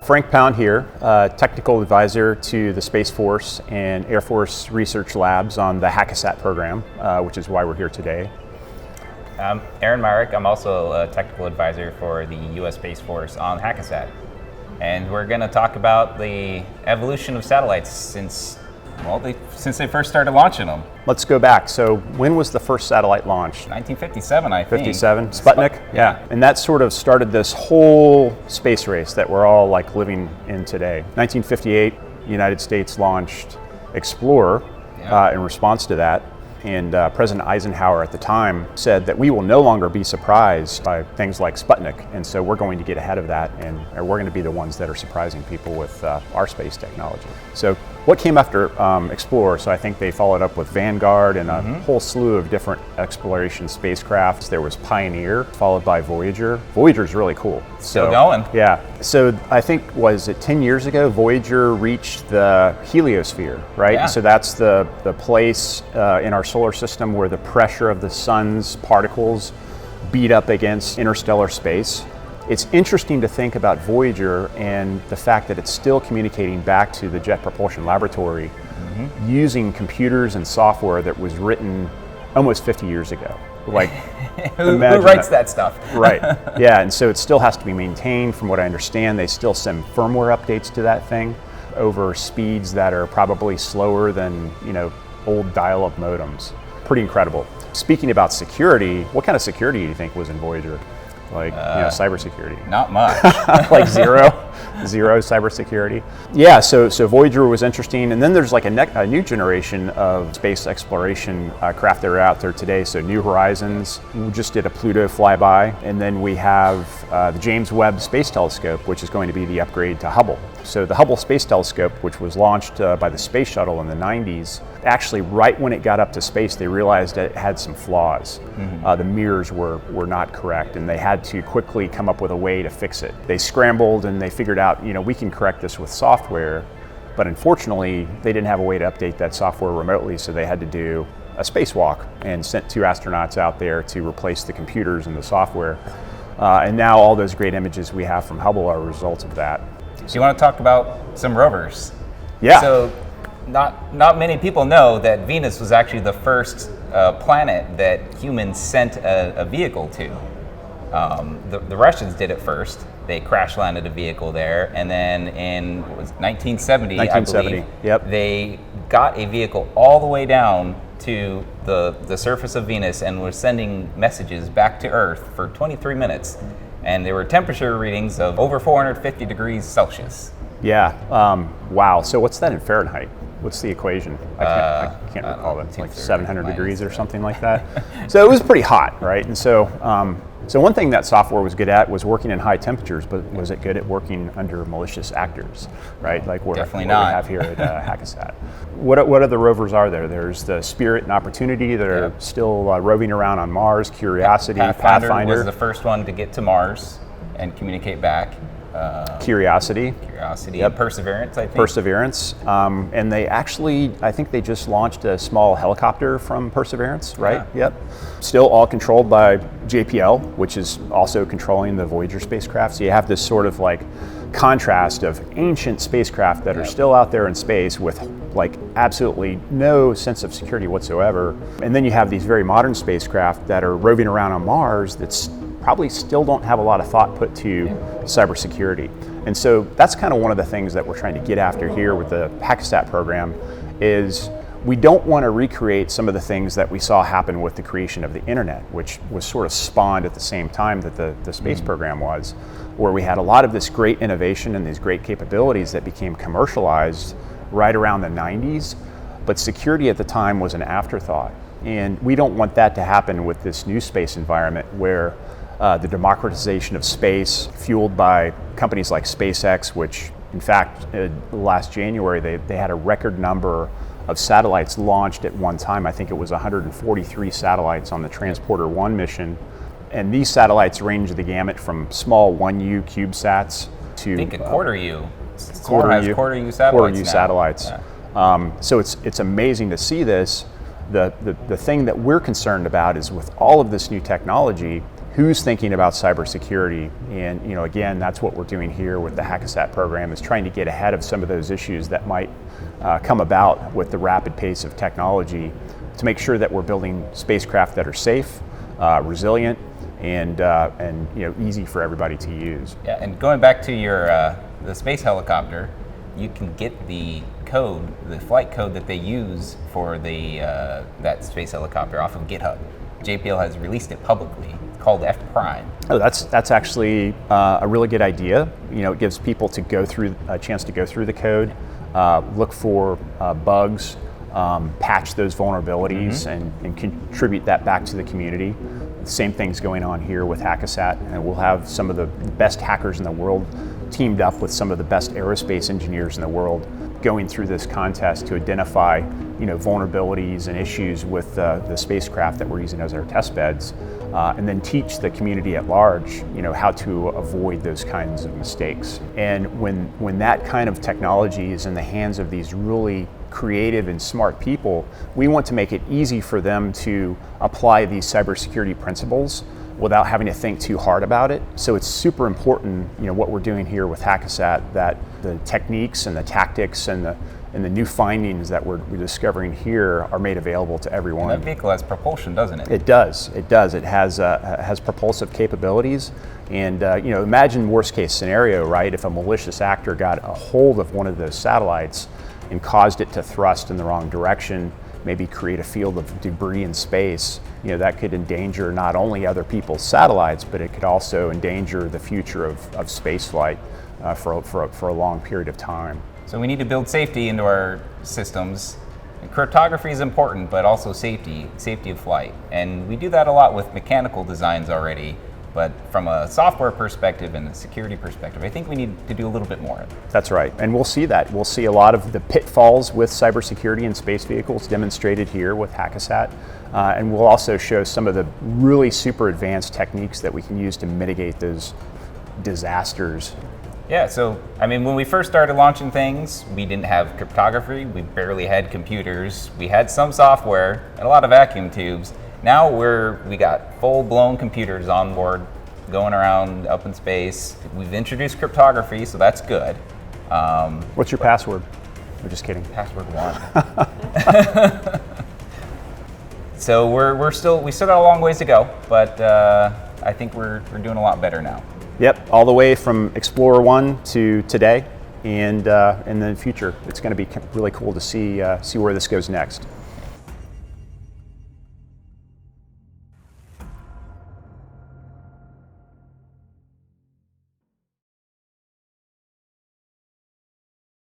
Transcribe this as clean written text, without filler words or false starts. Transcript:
Frank Pound here, technical advisor to the Space Force and Air Force Research Labs on the Hackasat program, which is why we're here today. I'm Aaron Myrick. I'm also a technical advisor for the U.S. Space Force on Hackasat. And we're going to talk about the evolution of satellites since they first started launching them. Let's go back. So when was the first satellite launched? 1957, I think. 57? Sputnik? Yeah. And that sort of started this whole space race that we're all like living in today. 1958, the United States launched Explorer in response to that. And President Eisenhower at the time said that we will no longer be surprised by things like Sputnik. And so we're going to get ahead of that, and we're going to be the ones that are surprising people with our space technology. So what came after Explorer? So I think they followed up with Vanguard and a whole slew of different exploration spacecrafts. There was Pioneer, followed by Voyager. Voyager's really cool. Still going. Yeah. So I think, was it 10 years ago, Voyager reached the heliosphere, right? Yeah. So that's the place in our solar system where the pressure of the sun's particles beat up against interstellar space. It's interesting to think about Voyager and the fact that it's still communicating back to the Jet Propulsion Laboratory using computers and software that was written almost 50 years ago. Like, who writes that stuff? Right. Yeah, and so it still has to be maintained. From what I understand, they still send firmware updates to that thing over speeds that are probably slower than, old dial-up modems. Pretty incredible. Speaking about security, what kind of security do you think was in Voyager? Like, cybersecurity? Not much. Like zero cybersecurity. Yeah, so Voyager was interesting. And then there's like a new generation of space exploration craft that are out there today. So New Horizons, we just did a Pluto flyby. And then we have the James Webb Space Telescope, which is going to be the upgrade to Hubble. So the Hubble Space Telescope, which was launched by the Space Shuttle in the 90s, actually right when it got up to space, they realized that it had some flaws. The mirrors were not correct, and they had to quickly come up with a way to fix it. They scrambled and they figured out, we can correct this with software, but unfortunately, they didn't have a way to update that software remotely, so they had to do a spacewalk and sent 2 astronauts out there to replace the computers and the software. And now all those great images we have from Hubble are results of that. So you want to talk about some rovers? Yeah. So not many people know that Venus was actually the first planet that humans sent a vehicle to. The Russians did it first. They crash landed a vehicle there, and then in 1970, I believe, they got a vehicle all the way down to the surface of Venus and was sending messages back to Earth for 23 minutes. And there were temperature readings of over 450 degrees Celsius. Yeah, wow. So what's that in Fahrenheit? What's the equation? I can't recall it. It's like 700 degrees or something like that. So it was pretty hot, right? And so one thing that software was good at was working in high temperatures, but was it good at working under malicious actors, right? Like what we have here at Hackasat. What other rovers are there? There's the Spirit and Opportunity that are still roving around on Mars, Curiosity, Pathfinder was the first one to get to Mars and communicate back. Curiosity, Perseverance, I think. Perseverance, and they actually, I think they just launched a small helicopter from Perseverance, right? Yeah. Yep. Still all controlled by JPL, which is also controlling the Voyager spacecraft. So you have this sort of like contrast of ancient spacecraft that are still out there in space with like absolutely no sense of security whatsoever. And then you have these very modern spacecraft that are roving around on Mars that's probably still don't have a lot of thought put to cybersecurity. And so that's kind of one of the things that we're trying to get after here with the Hackasat program is we don't want to recreate some of the things that we saw happen with the creation of the internet, which was sort of spawned at the same time that the space program was, where we had a lot of this great innovation and these great capabilities that became commercialized right around the 90s, but security at the time was an afterthought. And we don't want that to happen with this new space environment where the democratization of space, fueled by companies like SpaceX, which in fact last January they had a record number of satellites launched at one time. I think it was 143 satellites on the Transporter 1 mission. And these satellites range the gamut from small 1U CubeSats to I think a quarter U. Quarter U satellites. Yeah. So it's amazing to see this. The thing that we're concerned about is with all of this new technology, who's thinking about cybersecurity. And again, that's what we're doing here with the Hackasat program, is trying to get ahead of some of those issues that might come about with the rapid pace of technology, to make sure that we're building spacecraft that are safe, resilient, and easy for everybody to use. Yeah, and going back to your the space helicopter, you can get the code, the flight code that they use for the that space helicopter off of GitHub. JPL has released it publicly. It's called FPrime. Oh, that's actually a really good idea. It gives people a chance to go through the code, look for bugs, patch those vulnerabilities, and contribute that back to the community. The same thing's going on here with Hackasat, and we'll have some of the best hackers in the world teamed up with some of the best aerospace engineers in the world, going through this contest to identify vulnerabilities and issues with the spacecraft that we're using as our test beds, and then teach the community at large how to avoid those kinds of mistakes. And when that kind of technology is in the hands of these really creative and smart people, we want to make it easy for them to apply these cybersecurity principles without having to think too hard about it. So it's super important, what we're doing here with Hackasat, that the techniques and the tactics and the new findings that we're discovering here are made available to everyone. And that vehicle has propulsion, doesn't it? It does. It does. It has propulsive capabilities. And imagine worst case scenario, right? If a malicious actor got a hold of one of those satellites and caused it to thrust in the wrong direction, maybe create a field of debris in space, that could endanger not only other people's satellites, but it could also endanger the future of space flight for a long period of time. So we need to build safety into our systems. And cryptography is important, but also safety of flight. And we do that a lot with mechanical designs already. But from a software perspective and a security perspective, I think we need to do a little bit more. That's right, and we'll see that. We'll see a lot of the pitfalls with cybersecurity in space vehicles demonstrated here with Hackasat, and we'll also show some of the really super advanced techniques that we can use to mitigate those disasters. Yeah, so when we first started launching things, we didn't have cryptography, we barely had computers, we had some software and a lot of vacuum tubes. Now we got full-blown computers on board, going around up in space. We've introduced cryptography, so that's good. What's your password? I'm just kidding. Password 1. So we still got a long ways to go, but I think we're doing a lot better now. Yep, all the way from Explorer 1 to today, and in the future, it's going to be really cool to see where this goes next.